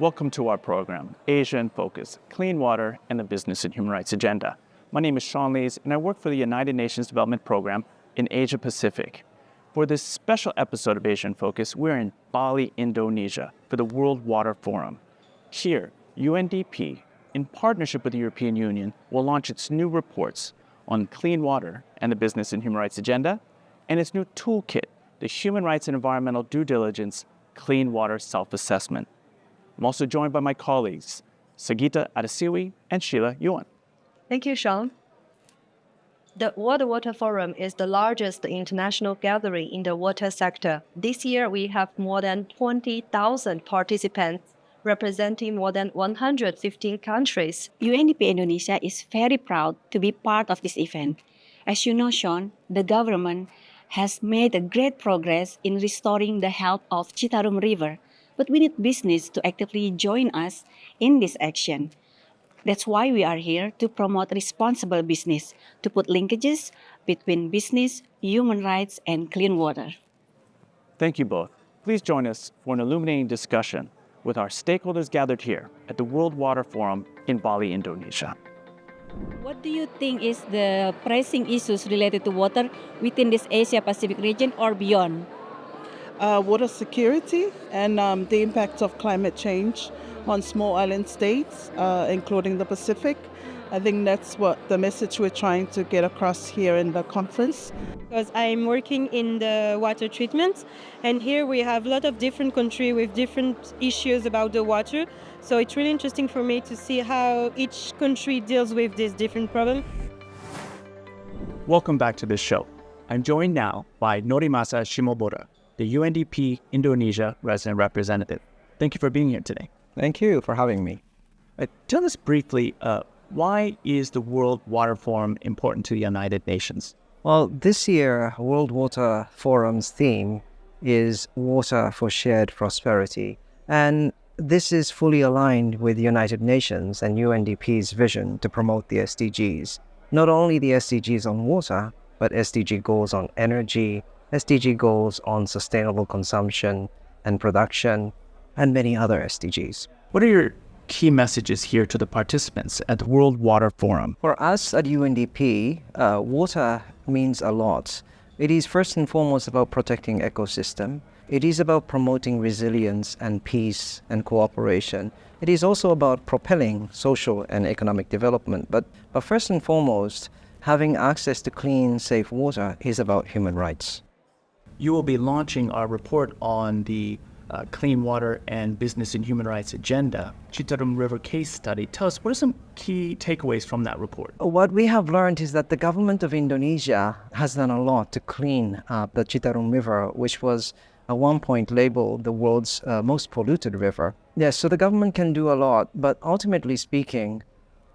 Welcome to our program, Asia in Focus, Clean Water and the Business and Human Rights Agenda. My name is Sean Lees, and I work for the United Nations Development Program in Asia Pacific. For this special episode of Asia in Focus, we're in Bali, Indonesia, for the World Water Forum. Here, UNDP, in partnership with the European Union, will launch its new reports on clean water and the Business and Human Rights Agenda, and its new toolkit, the Human Rights and Environmental Due Diligence Clean Water Self-Assessment. I'm also joined by my colleagues, Sagita Adesiwi and Sheila Yuan. Thank you, Sean. The World Water Forum is the largest international gathering in the water sector. This year, we have more than 20,000 participants, representing more than 115 countries. UNDP Indonesia is very proud to be part of this event. As you know, Sean, the government has made a great progress in restoring the health of Citarum River, but we need business to actively join us in this action. That's why we are here to promote responsible business, to put linkages between business, human rights, and clean water. Thank you both. Please join us for an illuminating discussion with our stakeholders gathered here at the World Water Forum in Bali, Indonesia. What do you think is the pressing issues related to water within this Asia-Pacific region or beyond? Water security and the impact of climate change on small island states, including the Pacific. I think that's what the message we're trying to get across here in the conference. Because I'm working in the water treatment, and here we have a lot of different countries with different issues about the water. So it's really interesting for me to see how each country deals with this different problem. Welcome back to this show. I'm joined now by Norimasa Shimomura, the UNDP Indonesia resident representative. Thank you for being here today. Thank you for having me. Tell us briefly, why is the World Water Forum important to the United Nations? Well, this year, World Water Forum's theme is Water for Shared Prosperity. And this is fully aligned with the United Nations and UNDP's vision to promote the SDGs. Not only the SDGs on water, but SDG goals on energy, SDG goals on sustainable consumption and production, and many other SDGs. What are your key messages here to the participants at the World Water Forum? For us at UNDP, water means a lot. It is first and foremost about protecting ecosystem. It is about promoting resilience and peace and cooperation. It is also about propelling social and economic development. But first and foremost, having access to clean, safe water is about human rights. You will be launching our report on the Clean Water and Business and Human Rights Agenda, Citarum River case study. Tell us, what are some key takeaways from that report? What we have learned is that the government of Indonesia has done a lot to clean up the Citarum River, which was at one point labeled the world's most polluted river. Yes, so the government can do a lot, but ultimately speaking,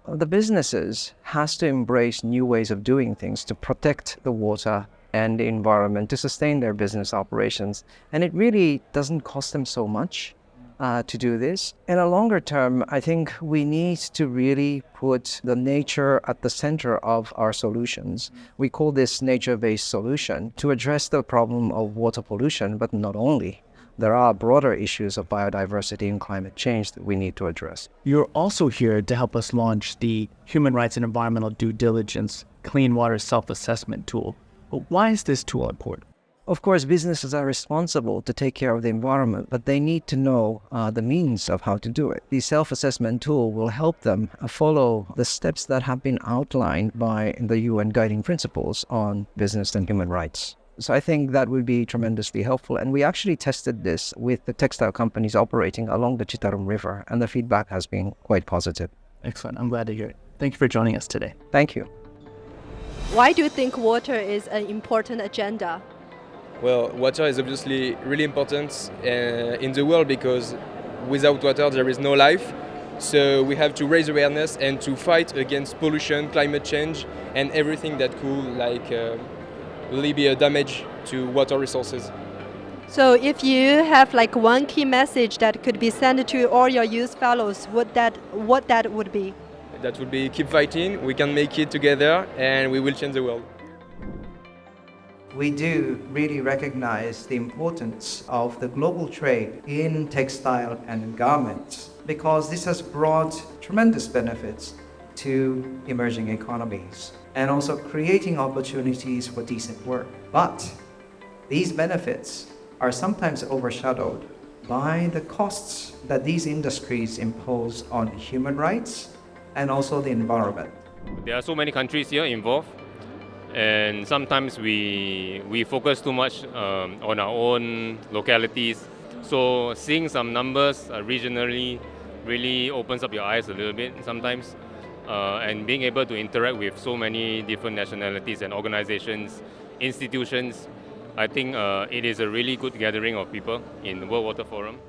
the businesses has to embrace new ways of doing things to protect the water and the environment to sustain their business operations. And it really doesn't cost them so much to do this. In a longer term, I think we need to really put the nature at the center of our solutions. We call this nature-based solution to address the problem of water pollution, but not only. There are broader issues of biodiversity and climate change that we need to address. You're also here to help us launch the Human Rights and Environmental Due Diligence Clean Water Self-Assessment tool. But why is this tool important? Of course, businesses are responsible to take care of the environment, but they need to know the means of how to do it. The self-assessment tool will help them follow the steps that have been outlined by the UN guiding principles on business and human rights. So I think that would be tremendously helpful. And we actually tested this with the textile companies operating along the Citarum River, and the feedback has been quite positive. Excellent. I'm glad to hear it. Thank you for joining us today. Thank you. Why do you think water is an important agenda? Well, water is obviously really important in the world because without water there is no life. So we have to raise awareness and to fight against pollution, climate change, and everything that could really be a damage to water resources. So if you have one key message that could be sent to all your youth fellows, what that would be? That would be keep fighting, we can make it together, and we will change the world. We do really recognize the importance of the global trade in textile and garments. because this has brought tremendous benefits to emerging economies and also creating opportunities for decent work. But these benefits are sometimes overshadowed by the costs that these industries impose on human rights and also the environment. There are so many countries here involved, and sometimes we focus too much on our own localities. So seeing some numbers regionally really opens up your eyes a little bit sometimes, and being able to interact with so many different nationalities and organizations, institutions, I think it is a really good gathering of people in the World Water Forum.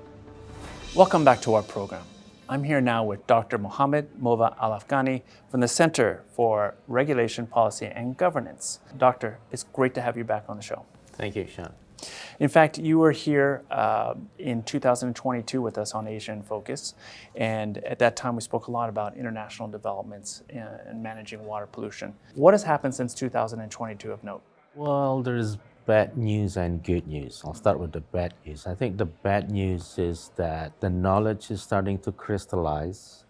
Welcome back to our program. I'm here now with Dr. Mohamad Mova Al-Afghani from the Center for Regulation, Policy and Governance. Doctor, it's great to have you back on the show. Thank you, Sean. In fact, you were here in 2022 with us on Asia in Focus, and at that time we spoke a lot about international developments in managing water pollution. What has happened since 2022 of note? Well, there's bad news and good news. I'll start with the bad news. I think the bad news is that the knowledge is starting to crystallize.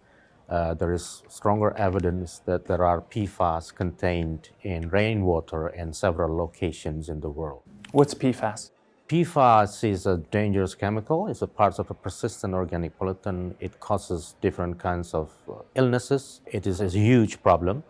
There is stronger evidence that there are PFAS contained in rainwater in several locations in the world. What's PFAS? PFAS is a dangerous chemical. It's a part of a persistent organic pollutant. It causes different kinds of illnesses. It is a huge problem.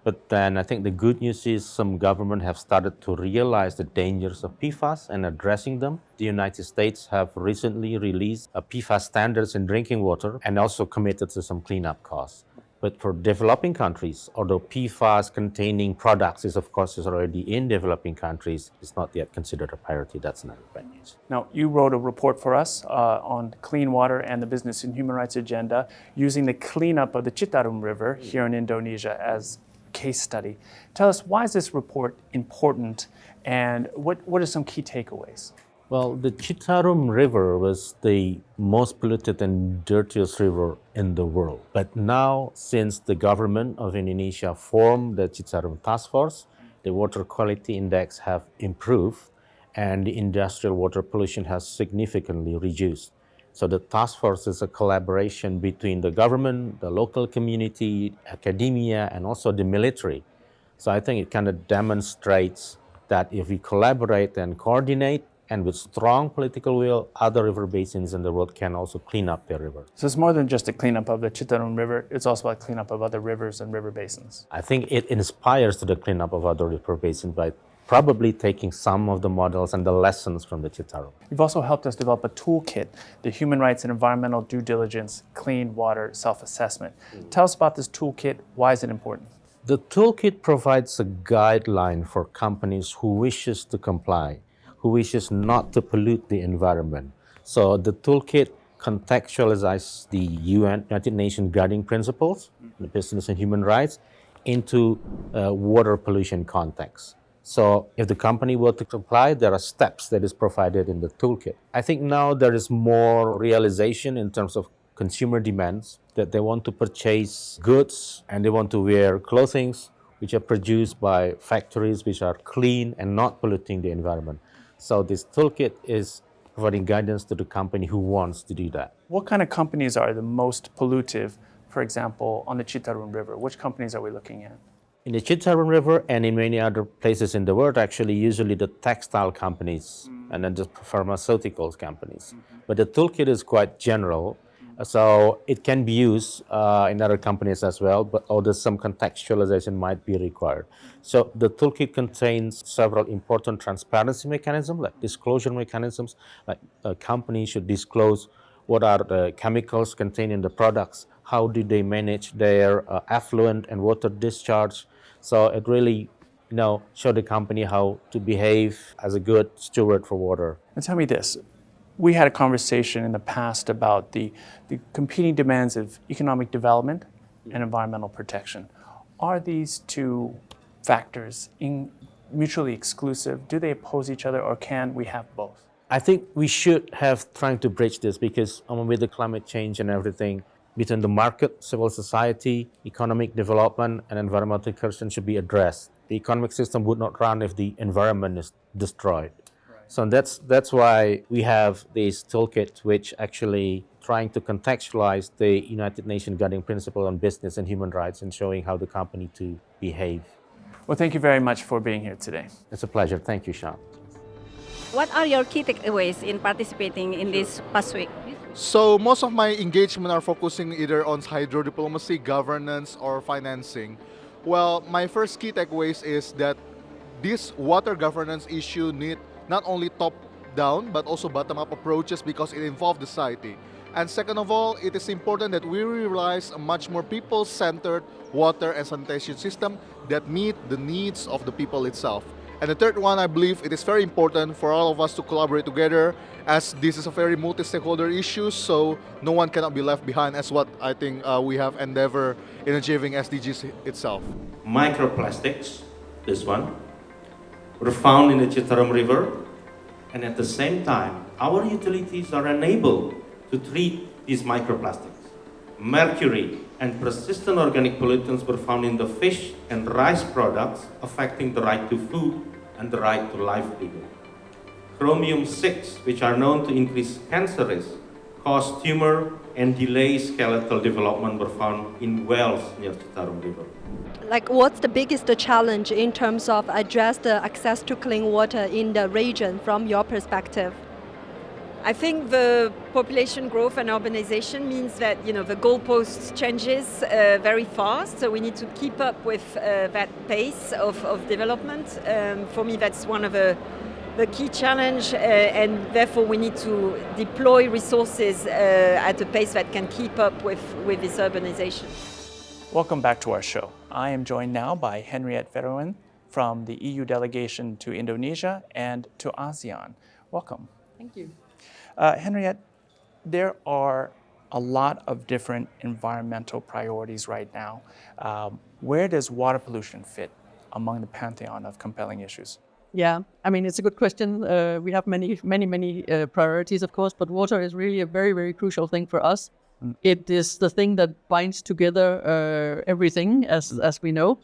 But then I think the good news is some governments have started to realize the dangers of PFAS and addressing them. The United States have recently released PFAS standards in drinking water and also committed to some cleanup costs. But for developing countries, although PFAS containing products is of course already in developing countries, it's not yet considered a priority. That's another bad news. Now, you wrote a report for us on clean water and the business and human rights agenda using the cleanup of the Citarum River here in Indonesia as case study. Tell us, why is this report important and what are some key takeaways? Well, the Citarum River was the most polluted and dirtiest river in the world. But now, since the government of Indonesia formed the Citarum Task Force, the water quality index have improved and the industrial water pollution has significantly reduced. So the task force is a collaboration between the government, the local community, academia, and also the military. So I think it kind of demonstrates that if we collaborate and coordinate, and with strong political will, other river basins in the world can also clean up their river. So it's more than just a cleanup of the Citarum River, it's also a cleanup of other rivers and river basins. I think it inspires to the cleanup of other river basins by probably taking some of the models and the lessons from the Citarum. You've also helped us develop a toolkit, the Human Rights and Environmental Due Diligence Clean Water Self-Assessment. Tell us about this toolkit. Why is it important? The toolkit provides a guideline for companies who wishes to comply, who wishes not to pollute the environment. So the toolkit contextualizes the United Nations Guiding Principles, the business and human rights, into water pollution context. So if the company were to comply, there are steps that is provided in the toolkit. I think now there is more realization in terms of consumer demands that they want to purchase goods and they want to wear clothing which are produced by factories which are clean and not polluting the environment. So this toolkit is providing guidance to the company who wants to do that. What kind of companies are the most pollutive, for example, on the Citarum River? Which companies are we looking at? In the Citarum River and in many other places in the world, actually, usually the textile companies and then the pharmaceuticals companies. But the toolkit is quite general, so it can be used in other companies as well, but although some contextualization might be required. So the toolkit contains several important transparency mechanisms, like disclosure mechanisms, like a company should disclose what are the chemicals contained in the products, how do they manage their effluent and water discharge. So it really, show the company how to behave as a good steward for water. And tell me this, we had a conversation in the past about the competing demands of economic development and environmental protection. Are these two factors mutually exclusive? Do they oppose each other, or can we have both? I think we should have trying to bridge this because with the climate change and everything, between the market, civil society, economic development, and environmental question should be addressed. The economic system would not run if the environment is destroyed. Right. So that's why we have this toolkit, which actually trying to contextualize the United Nations Guiding Principle on Business and Human Rights and showing how the company to behave. Well, thank you very much for being here today. It's a pleasure. Thank you, Sean. What are your key takeaways in participating in this past week? So most of my engagement are focusing either on hydro diplomacy, governance, or financing. Well, my first key takeaways is that this water governance issue need not only top-down but also bottom-up approaches because it involves the society. And second of all, it is important that we realize a much more people-centered water and sanitation system that meet the needs of the people itself. And the third one, I believe it is very important for all of us to collaborate together as this is a very multi-stakeholder issue, so no one cannot be left behind as what I think we have endeavored in achieving SDGs itself. Microplastics, this one, were found in the Citarum River, and at the same time, our utilities are unable to treat these microplastics. Mercury and persistent organic pollutants were found in the fish and rice products, affecting the right to food and the right to livelihood. Chromium-6, which are known to increase cancer risk, cause tumor and delay skeletal development, were found in wells near Citarum River. Like, what's the biggest challenge in terms of address the access to clean water in the region from your perspective? I think the population growth and urbanization means that the goalpost changes very fast, so we need to keep up with that pace of development. For me, that's one of the key challenge, and therefore we need to deploy resources at a pace that can keep up with this urbanization. Welcome back to our show. I am joined now by Henriette from the EU delegation to Indonesia and to ASEAN. Welcome. Thank you. Henriette, there are a lot of different environmental priorities right now. Where does water pollution fit among the pantheon of compelling issues? Yeah, I mean, it's a good question. We have many priorities, of course, but water is really a very, very crucial thing for us. It is the thing that binds together everything, as we know.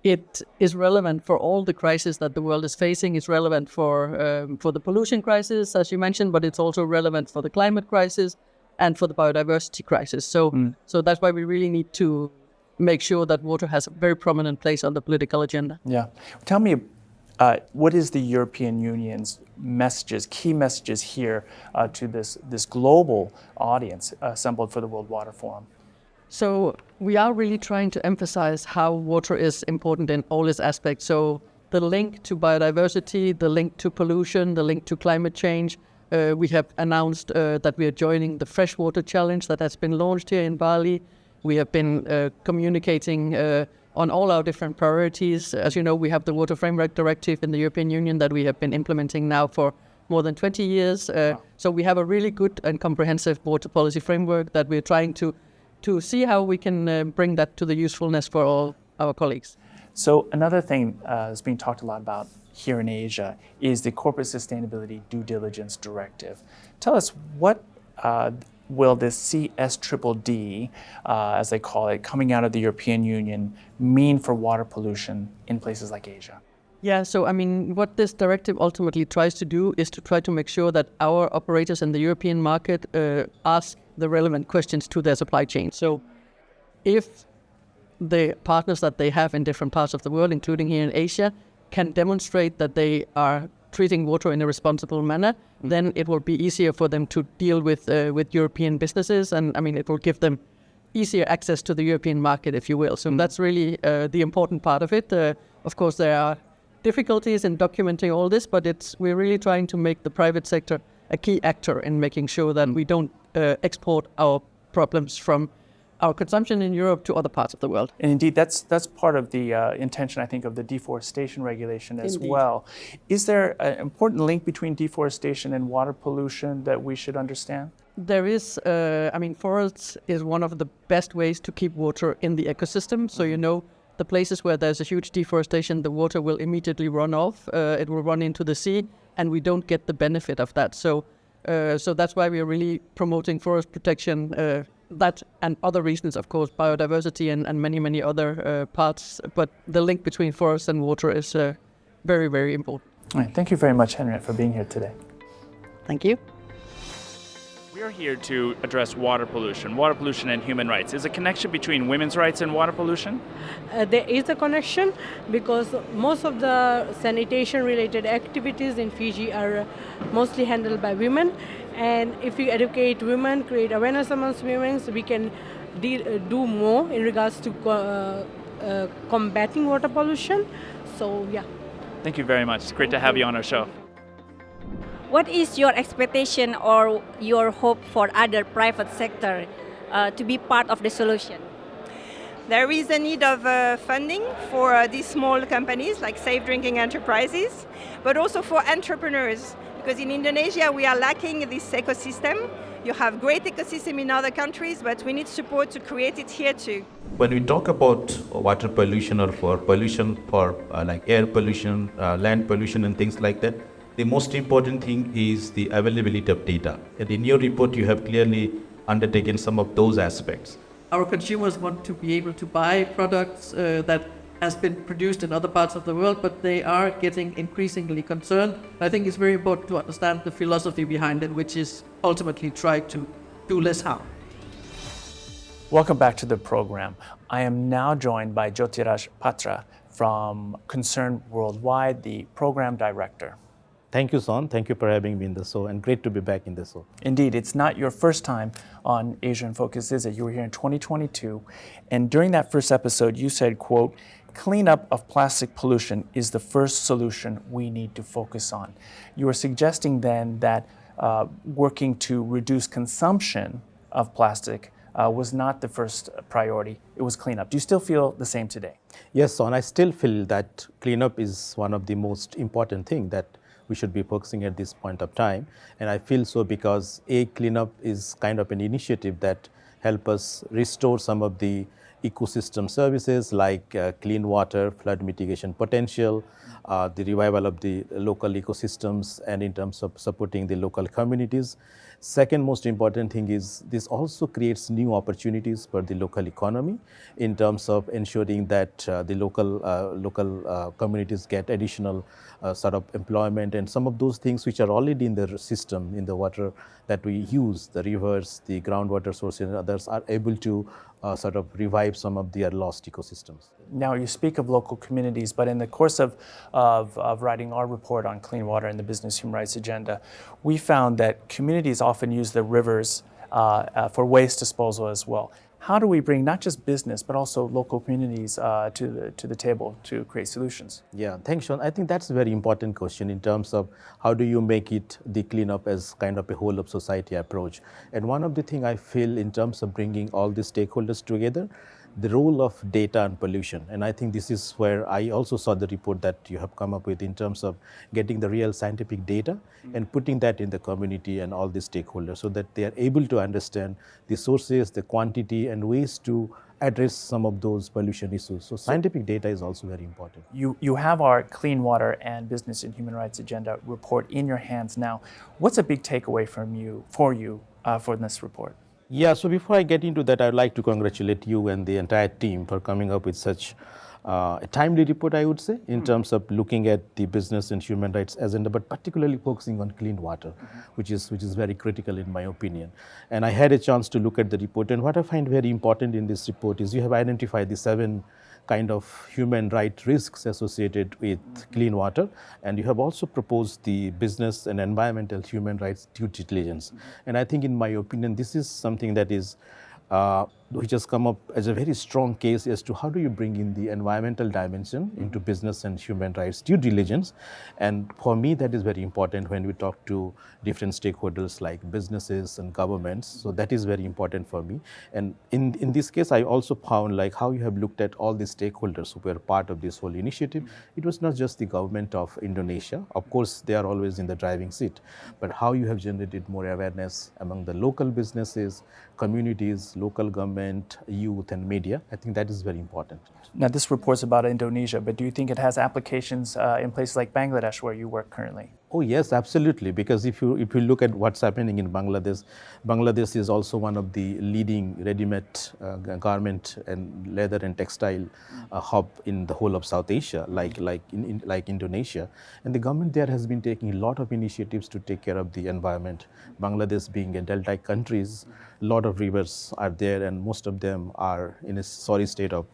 It is relevant for all the crises that the world is facing. It's relevant for the pollution crisis, as you mentioned, but it's also relevant for the climate crisis and for the biodiversity crisis. So that's why we really need to make sure that water has a very prominent place on the political agenda. Yeah. Tell me, what is the European Union's messages, key messages here to this global audience assembled for the World Water Forum? So we are really trying to emphasize how water is important in all its aspects. So the link to biodiversity, the link to pollution, the link to climate change. We have announced that we are joining the Freshwater Challenge that has been launched here in Bali. We have been communicating on all our different priorities. As you know, we have the Water Framework Directive in the European Union that we have been implementing now for more than 20 years. So we have a really good and comprehensive water policy framework that we're trying to see how we can bring that to the usefulness for all our colleagues. So another thing that's being talked a lot about here in Asia is the Corporate Sustainability Due Diligence Directive. Tell us, what will this CSDDD, as they call it, coming out of the European Union, mean for water pollution in places like Asia? Yeah, so I mean, what this directive ultimately tries to do is to try to make sure that our operators in the European market ask the relevant questions to their supply chain. So if the partners that they have in different parts of the world, including here in Asia, can demonstrate that they are treating water in a responsible manner, then it will be easier for them to deal with European businesses. And I mean, it will give them easier access to the European market, if you will. So that's really the important part of it. Of course, there are difficulties in documenting all this, but we're really trying to make the private sector a key actor in making sure that we don't export our problems from our consumption in Europe to other parts of the world. And indeed, that's part of the intention, I think, of the deforestation regulation as well. Is there an important link between deforestation and water pollution that we should understand? There is, I mean, forests is one of the best ways to keep water in the ecosystem. So, you know, the places where there's a huge deforestation, the water will immediately run off. It will run into the sea, and we don't get the benefit of that. So that's why we are really promoting forest protection, that and other reasons, of course, biodiversity and many other parts. But the link between forest and water is very, very important. All right, thank you very much, Henriette, for being here today. Thank you. We're here to address water pollution and human rights. Is a connection between women's rights and water pollution? There is a connection because most of the sanitation related activities in Fiji are mostly handled by women, and if we educate women, create awareness amongst women, so we can do more in regards to combating water pollution. So yeah. Thank you very much. It's great to have you on our show. What is your expectation or your hope for other private sector to be part of the solution? There is a need of funding for these small companies like safe drinking enterprises, but also for entrepreneurs, because in Indonesia we are lacking this ecosystem. You have great ecosystem in other countries, but we need support to create it here too. When we talk about water pollution or for pollution for like air pollution, land pollution and things like that, the most important thing is the availability of data. And in your report, you have clearly undertaken some of those aspects. Our consumers want to be able to buy products that has been produced in other parts of the world, but they are getting increasingly concerned. I think it's very important to understand the philosophy behind it, which is ultimately try to do less harm. Welcome back to the program. I am now joined by Jyotiraj Patra from Concern Worldwide, the program director. Thank you, Son. Thank you for having me in the show, and great to be back in the show. Indeed, it's not your first time on Asia in Focus, is it? You were here in 2022, and during that first episode, you said, quote, "Cleanup of plastic pollution is the first solution we need to focus on." You were suggesting then that working to reduce consumption of plastic was not the first priority. It was cleanup. Do you still feel the same today? Yes, Son. I still feel that cleanup is one of the most important things that we should be focusing at this point of time. And I feel so because cleanup is kind of an initiative that help us restore some of the ecosystem services like clean water, flood mitigation potential, the revival of the local ecosystems, and in terms of supporting the local communities. Second most important thing is this also creates new opportunities for the local economy in terms of ensuring that the local communities get additional sort of employment, and some of those things which are already in the system, in the water that we use, the rivers, the groundwater sources and others are able to sort of revive some of their lost ecosystems. Now, you speak of local communities, but in the course of writing our report on clean water and the business human rights agenda, we found that communities often use the rivers for waste disposal as well. How do we bring not just business, but also local communities to the table to create solutions? Yeah, thanks, Sean. I think that's a very important question in terms of how do you make it the cleanup as kind of a whole of society approach. And one of the things I feel in terms of bringing all the stakeholders together, the role of data and pollution. And I think this is where I also saw the report that you have come up with in terms of getting the real scientific data and putting that in the community and all the stakeholders so that they are able to understand the sources, the quantity, and ways to address some of those pollution issues. So scientific data is also very important. You have our Clean Water and Business and Human Rights Agenda report in your hands now. What's a big takeaway for this report? Yeah, so before I get into that, I'd like to congratulate you and the entire team for coming up with such a timely report, I would say, in terms of looking at the business and human rights agenda, but particularly focusing on clean water, which is very critical in my opinion. And I had a chance to look at the report, and what I find very important in this report is you have identified the 7 kind of human right risks associated with clean water, and you have also proposed the business and environmental human rights due diligence. And I think in my opinion this is something that is which has come up as a very strong case as to how do you bring in the environmental dimension into business and human rights due diligence. And for me, that is very important when we talk to different stakeholders like businesses and governments. So that is very important for me. And in this case, I also found like how you have looked at all the stakeholders who were part of this whole initiative. It was not just the government of Indonesia. Of course, they are always in the driving seat, but how you have generated more awareness among the local businesses, communities, local government, youth and media. I think that is very important. Now, this report's about Indonesia, but do you think it has applications in places like Bangladesh where you work currently? Oh yes, absolutely. Because if you look at what's happening in Bangladesh, Bangladesh is also one of the leading ready-made garment and leather and textile hub in the whole of South Asia, like Indonesia. And the government there has been taking a lot of initiatives to take care of the environment. Bangladesh being a delta countries, a lot of rivers are there, and most of them are in a sorry state of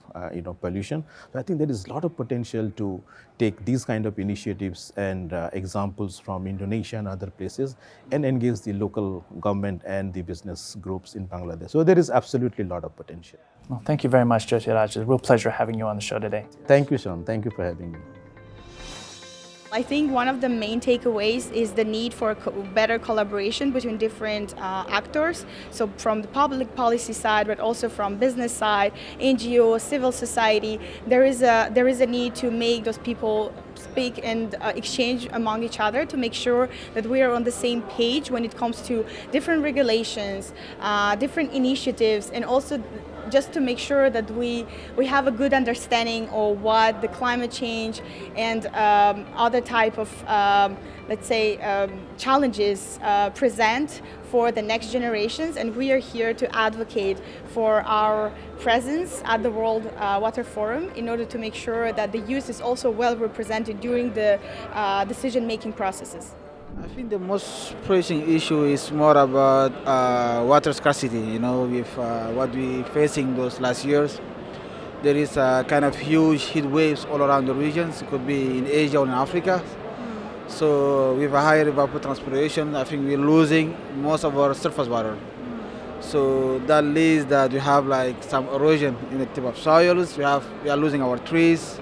pollution. So I think there is a lot of potential to take these kind of initiatives and examples from Indonesia and other places and engage the local government and the business groups in Bangladesh. So there is absolutely a lot of potential. Well, thank you very much, Jyotiraj. It's a real pleasure having you on the show today. Thank you, Sean. Thank you for having me. I think one of the main takeaways is the need for better collaboration between different actors. So from the public policy side, but also from business side, NGO, civil society, there is a need to make those people speak and exchange among each other to make sure that we are on the same page when it comes to different regulations, different initiatives, and also just to make sure that we have a good understanding of what the climate change and other type of, let's say, challenges present for the next generations. And we are here to advocate for our presence at the World Water Forum in order to make sure that the youth is also well represented during the decision-making processes. I think the most pressing issue is more about water scarcity. With what we facing those last years, there is a kind of huge heat waves all around the regions. It could be in Asia or in Africa. So with a higher evapotranspiration, I think we're losing most of our surface water. So that leads that we have like some erosion in the tip of soils. We are losing our trees,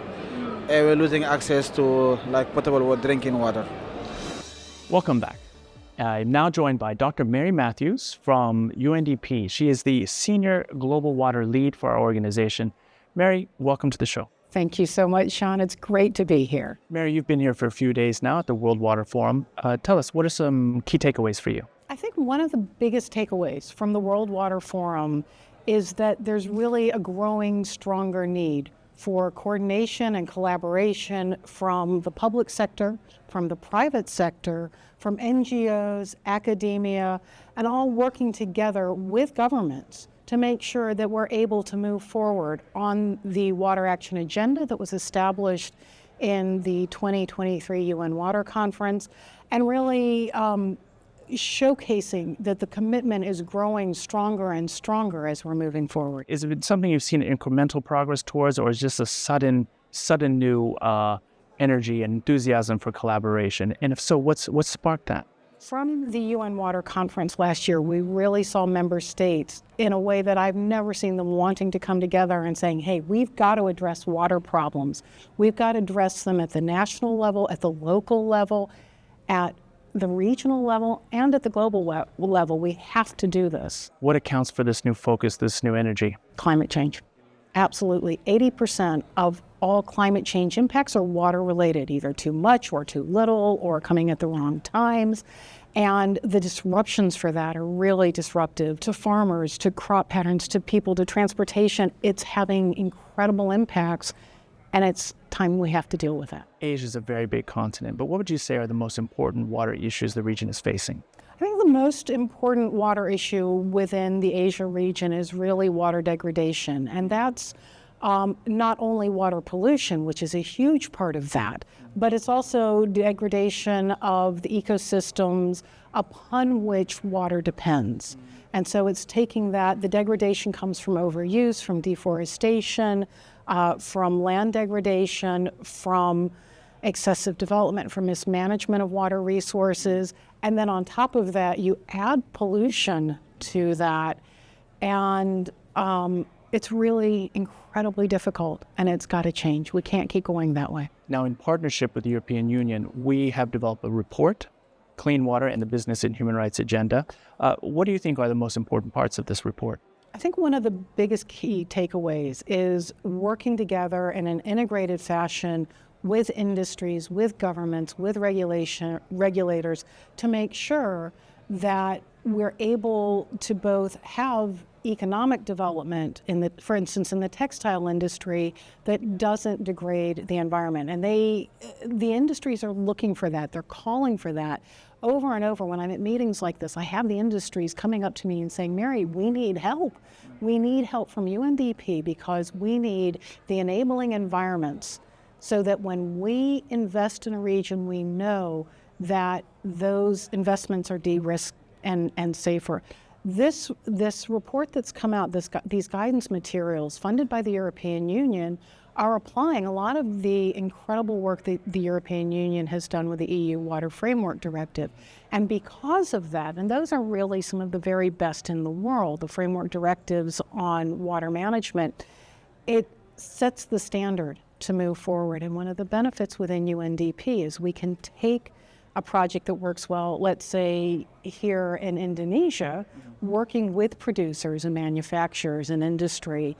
and we're losing access to like potable drinking water. Welcome back. I'm now joined by Dr. Mary Matthews from UNDP. She is the Senior Global Water Lead for our organization. Mary, welcome to the show. Thank you so much, Sean. It's great to be here. Mary, you've been here for a few days now at the World Water Forum. Tell us, what are some key takeaways for you? I think one of the biggest takeaways from the World Water Forum is that there's really a growing, stronger need for coordination and collaboration from the public sector, from the private sector, from NGOs, academia, and all working together with governments to make sure that we're able to move forward on the Water Action Agenda that was established in the 2023 UN Water Conference, and really showcasing that the commitment is growing stronger and stronger as we're moving forward. Is it something you've seen incremental progress towards, or is just a sudden new energy and enthusiasm for collaboration? And if so, what's sparked that? From the UN Water Conference last year, we really saw member states in a way that I've never seen them wanting to come together and saying, hey, we've got to address water problems. We've got to address them at the national level, at the local level, at the regional level, and at the global level. We have to do this. What accounts for this new focus, this new energy? Climate change. Absolutely. 80% of all climate change impacts are water related, either too much or too little or coming at the wrong times. And the disruptions for that are really disruptive to farmers, to crop patterns, to people, to transportation. It's having incredible impacts, and it's time we have to deal with that. Asia is a very big continent, but what would you say are the most important water issues the region is facing? I think the most important water issue within the Asia region is really water degradation, and that's not only water pollution, which is a huge part of that, but it's also degradation of the ecosystems upon which water depends. And so it's taking that, the degradation comes from overuse, from deforestation, from land degradation, from excessive development, from mismanagement of water resources. And then on top of that, you add pollution to that. And it's really incredibly difficult, and it's got to change. We can't keep going that way. Now, in partnership with the European Union, we have developed a report, Clean Water and the Business and Human Rights Agenda. What do you think are the most important parts of this report? I think one of the biggest key takeaways is working together in an integrated fashion with industries, with governments, with regulators to make sure that we're able to both have economic development for instance, in the textile industry that doesn't degrade the environment. And the industries are looking for that. They're calling for that. Over and over, when I'm at meetings like this, I have the industries coming up to me and saying, Mary, we need help. We need help from UNDP because we need the enabling environments so that when we invest in a region, we know that those investments are de-risked and safer. This report that's come out, these guidance materials funded by the European Union are applying a lot of the incredible work that the European Union has done with the EU Water Framework Directive. And because of that, and those are really some of the very best in the world, the framework directives on water management, it sets the standard to move forward. And one of the benefits within UNDP is we can take a project that works well, let's say here in Indonesia, working with producers and manufacturers and industry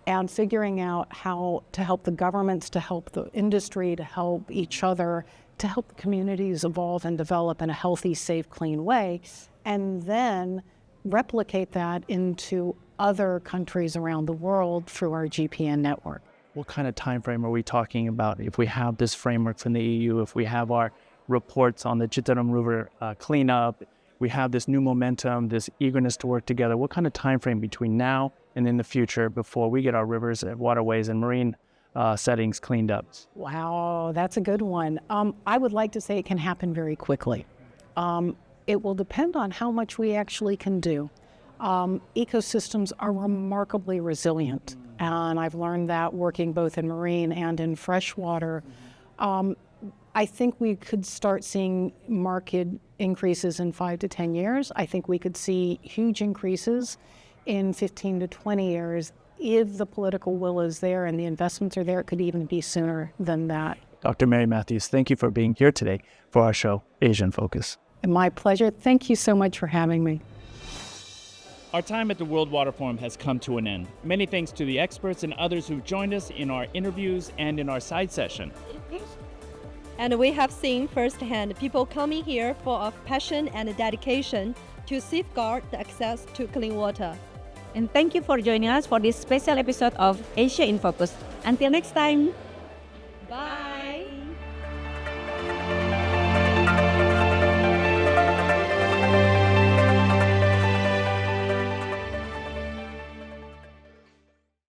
and figuring out how to help the governments, to help the industry, to help each other, to help the communities evolve and develop in a healthy, safe, clean way, and then replicate that into other countries around the world through our GPN network. What kind of time frame are we talking about? If we have this framework from the EU, if we have our reports on the Citarum River cleanup, we have this new momentum, this eagerness to work together, what kind of time frame between now and in the future before we get our rivers, waterways, and marine settings cleaned up? Wow, that's a good one. I would like to say it can happen very quickly. It will depend on how much we actually can do. Ecosystems are remarkably resilient, and I've learned that working both in marine and in freshwater. I think we could start seeing market increases in 5 to 10 years. I think we could see huge increases in 15 to 20 years. If the political will is there and the investments are there, it could even be sooner than that. Dr. Mary Matthews, thank you for being here today for our show, Asia in Focus. And my pleasure. Thank you so much for having me. Our time at the World Water Forum has come to an end. Many thanks to the experts and others who've joined us in our interviews and in our side session. And we have seen firsthand people coming here full of passion and dedication to safeguard the access to clean water. And thank you for joining us for this special episode of Asia in Focus. Until next time.